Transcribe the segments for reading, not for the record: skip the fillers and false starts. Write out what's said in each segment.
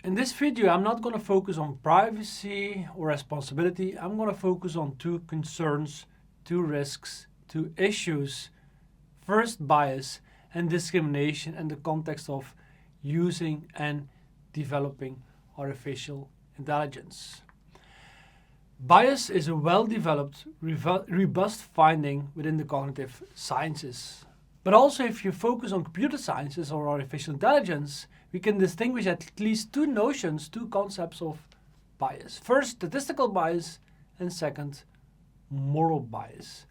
In this video, I'm not going to focus on privacy or responsibility. I'm going to focus on two concerns, two risks, two issues. First, bias and discrimination in the context of using and developing artificial intelligence. Bias is a well-developed, robust finding within the cognitive sciences. But also, if you focus on computer sciences or artificial intelligence, we can distinguish at least two notions, two concepts of bias. First, statistical bias, and second, moral bias.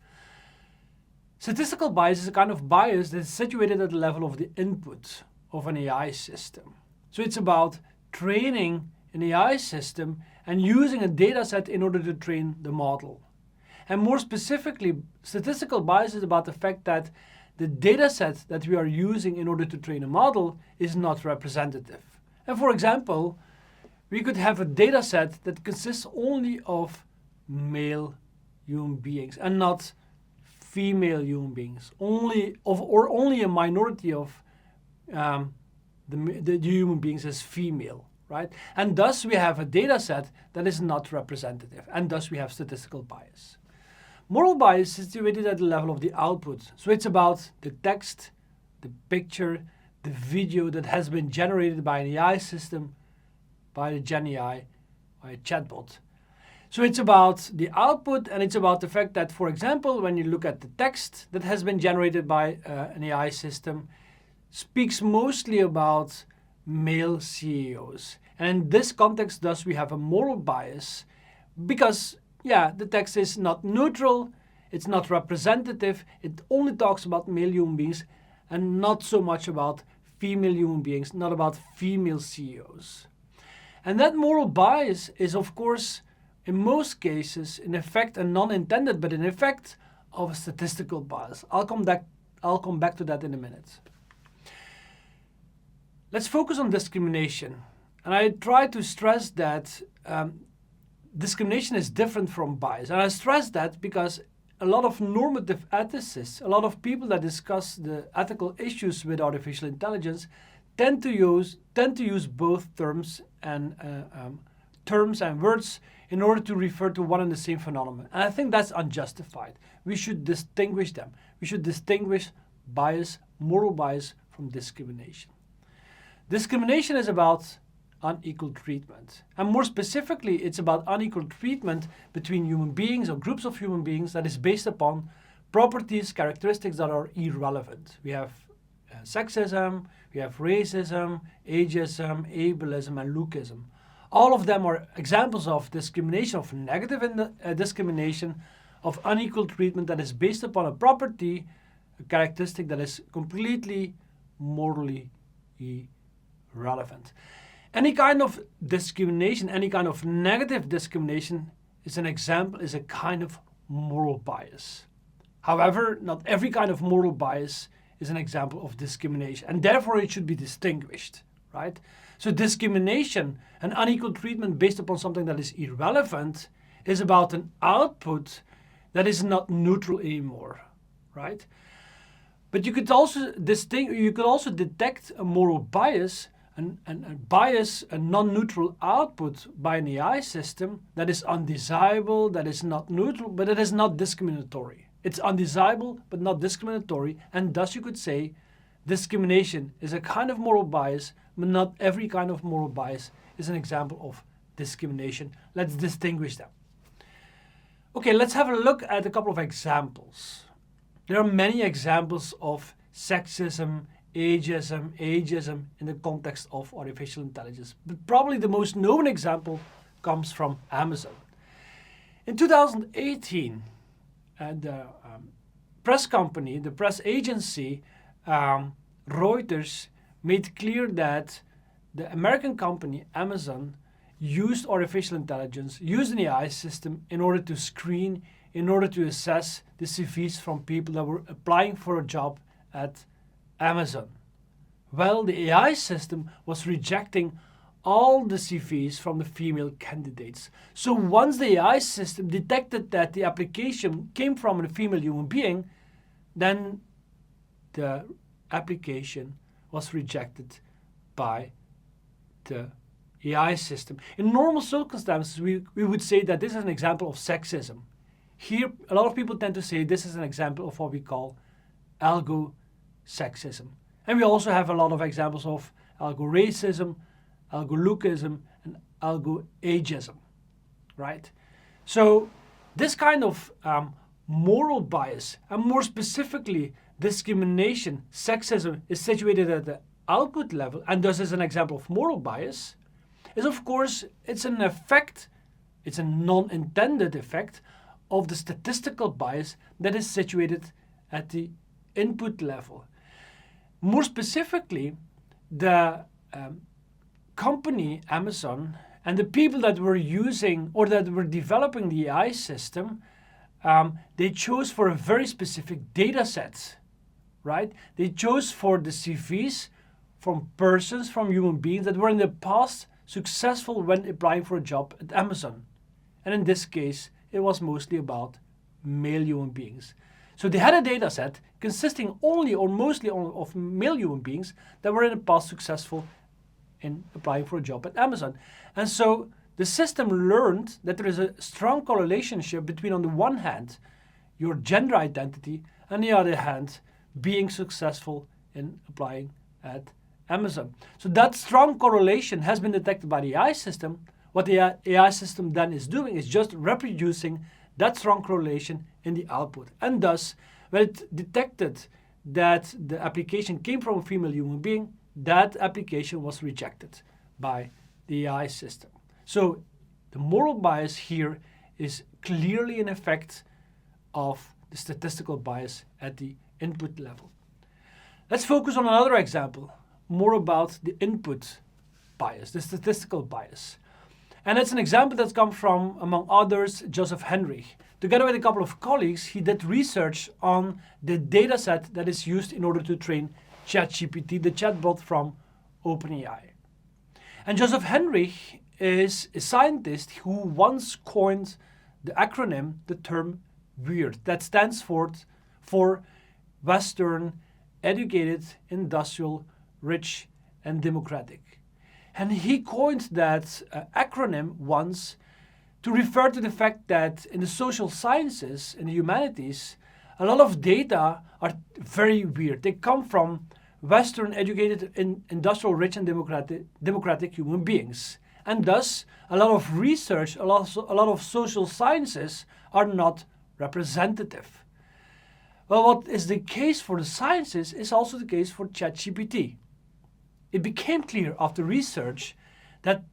Statistical bias is a kind of bias that is situated at the level of the input of an AI system. So it's about training an AI system and using a data set in order to train the model. And more specifically, statistical bias is about the fact that the data set that we are using in order to train a model is not representative. And for example, we could have a data set that consists only of male human beings and not female human beings, only a minority of the human beings is female, right? And thus we have a data set that is not representative, and thus we have statistical bias. Moral bias is situated at the level of the output. So it's about the text, the picture, the video that has been generated by an AI system, by the Gen AI, by a chatbot. So it's about the output, and it's about the fact that, for example, when you look at the text that has been generated by an AI system, speaks mostly about male CEOs. And in this context, thus, we have a moral bias because the text is not neutral, it's not representative, it only talks about male human beings and not so much about female human beings, not about female CEOs. And that moral bias is, of course, in most cases, in effect, and non-intended, but in effect of a statistical bias. I'll come back to that in a minute. Let's focus on discrimination. And I try to stress that discrimination is different from bias. And I stress that because a lot of normative ethicists, a lot of people that discuss the ethical issues with artificial intelligence tend to use both terms and words in order to refer to one and the same phenomenon. And I think that's unjustified. We should distinguish them. We should distinguish bias, moral bias, from discrimination. Discrimination is about unequal treatment. And more specifically, it's about unequal treatment between human beings or groups of human beings that is based upon properties, characteristics that are irrelevant. We have sexism, we have racism, ageism, ableism, and lookism. All of them are examples of discrimination, of negative discrimination, of unequal treatment that is based upon a property, a characteristic that is completely morally irrelevant. Any kind of discrimination, any kind of negative discrimination is a kind of moral bias. However, not every kind of moral bias is an example of discrimination, and therefore it should be distinguished, right? So discrimination and unequal treatment based upon something that is irrelevant is about an output that is not neutral anymore, right? But you could also detect a moral bias and a non-neutral output by an AI system that is undesirable, that is not neutral, but it is not discriminatory. It's undesirable but not discriminatory, and thus you could say discrimination is a kind of moral bias, but not every kind of moral bias is an example of discrimination. Let's distinguish them. Okay, let's have a look at a couple of examples. There are many examples of sexism, ageism in the context of artificial intelligence. But probably the most known example comes from Amazon. In 2018, the press company, the press agency, Reuters, made clear that the American company Amazon used artificial intelligence, used an AI system in order to screen, in order to assess the CVs from people that were applying for a job at Amazon. Well, the AI system was rejecting all the CVs from the female candidates. So once the AI system detected that the application came from a female human being, then the application was rejected by the AI system. In normal circumstances, we would say that this is an example of sexism. Here, a lot of people tend to say this is an example of what we call algo-sexism. And we also have a lot of examples of algo-racism, algo-lookism, and algo-ageism, right? So this kind of moral bias, and more specifically discrimination, sexism, is situated at the output level, and thus is an example of moral bias, is of course, it's an effect, it's a non-intended effect of the statistical bias that is situated at the input level. More specifically, the company Amazon and the people that were using or that were developing the AI system, they chose for a very specific data set, right? They chose for the CVs from persons, from human beings that were in the past successful when applying for a job at Amazon. And in this case, it was mostly about male human beings. So they had a data set consisting only or mostly of male human beings that were in the past successful in applying for a job at Amazon. And so the system learned that there is a strong correlation between, on the one hand, your gender identity, and on the other hand, being successful in applying at Amazon. So that strong correlation has been detected by the AI system. What the AI system then is doing is just reproducing that strong correlation in the output. And thus, when it detected that the application came from a female human being, that application was rejected by the AI system. So the moral bias here is clearly an effect of the statistical bias at the input level. Let's focus on another example, more about the input bias, the statistical bias. And it's an example that's come from, among others, Joseph Henry. Together with a couple of colleagues, he did research on the data set that is used in order to train ChatGPT, the chatbot from OpenAI. And Joseph Henry is a scientist who once coined the acronym, the term WEIRD, that stands for Western, Educated, Industrial, Rich, and Democratic. And he coined that acronym once to refer to the fact that in the social sciences, in the humanities, a lot of data are very weird. They come from Western, educated, industrial, rich, and democratic human beings. And thus, a lot of research, a lot of social sciences are not representative. Well, what is the case for the sciences is also the case for ChatGPT. It became clear after research that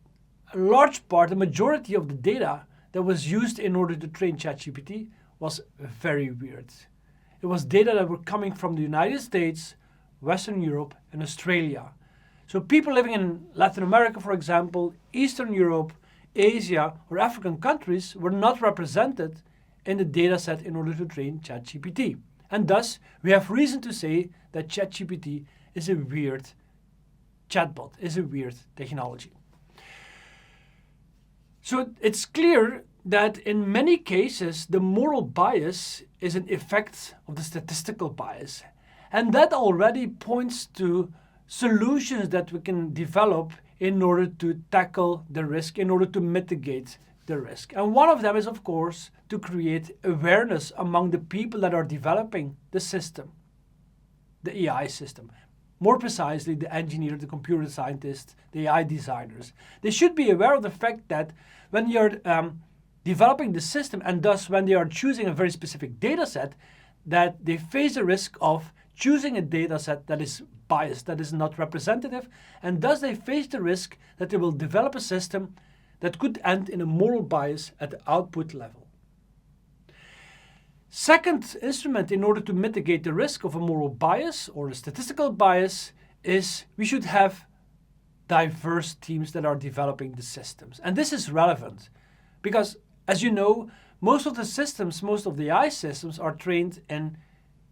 a large part, the majority of the data that was used in order to train ChatGPT was very weird. It was data that were coming from the United States, Western Europe, and Australia. So people living in Latin America, for example, Eastern Europe, Asia, or African countries were not represented in the data set in order to train ChatGPT. And thus, we have reason to say that ChatGPT is a weird chatbot, is a weird technology. So it's clear that in many cases, the moral bias is an effect of the statistical bias. And that already points to solutions that we can develop in order to tackle the risk, in order to mitigate the risk. And one of them is, of course, to create awareness among the people that are developing the system, the AI system. More precisely, the engineer, the computer scientist, the AI designers. They should be aware of the fact that when you're developing the system, and thus when they are choosing a very specific data set, that they face the risk of choosing a data set that is biased, that is not representative, and thus they face the risk that they will develop a system that could end in a moral bias at the output level. Second instrument in order to mitigate the risk of a moral bias or a statistical bias is we should have diverse teams that are developing the systems. And this is relevant because, as you know, most of the systems, most of the AI systems are trained in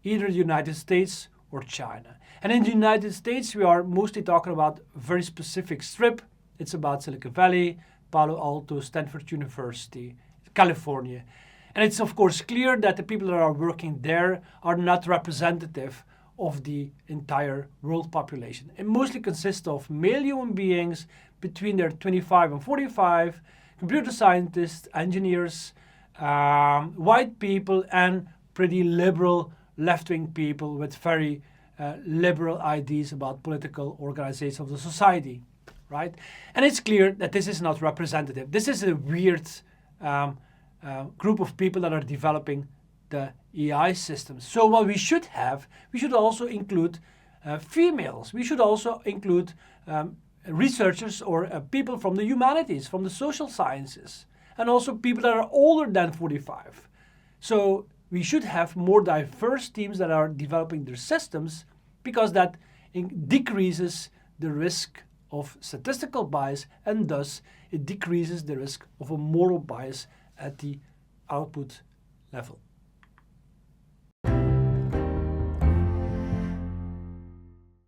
either the United States or China. And in the United States, we are mostly talking about a very specific strip. It's about Silicon Valley, Palo Alto, Stanford University, California. And it's of course clear that the people that are working there are not representative of the entire world population. It mostly consists of male human beings, between their 25 and 45, computer scientists, engineers, white people, and pretty liberal left-wing people with very liberal ideas about political organization of the society, right? And it's clear that this is not representative. This is a weird group of people that are developing the AI systems. So what we should also include females. We should also include researchers or people from the humanities, from the social sciences, and also people that are older than 45. So we should have more diverse teams that are developing their systems, because that decreases the risk of statistical bias, and thus it decreases the risk of a moral bias at the output level.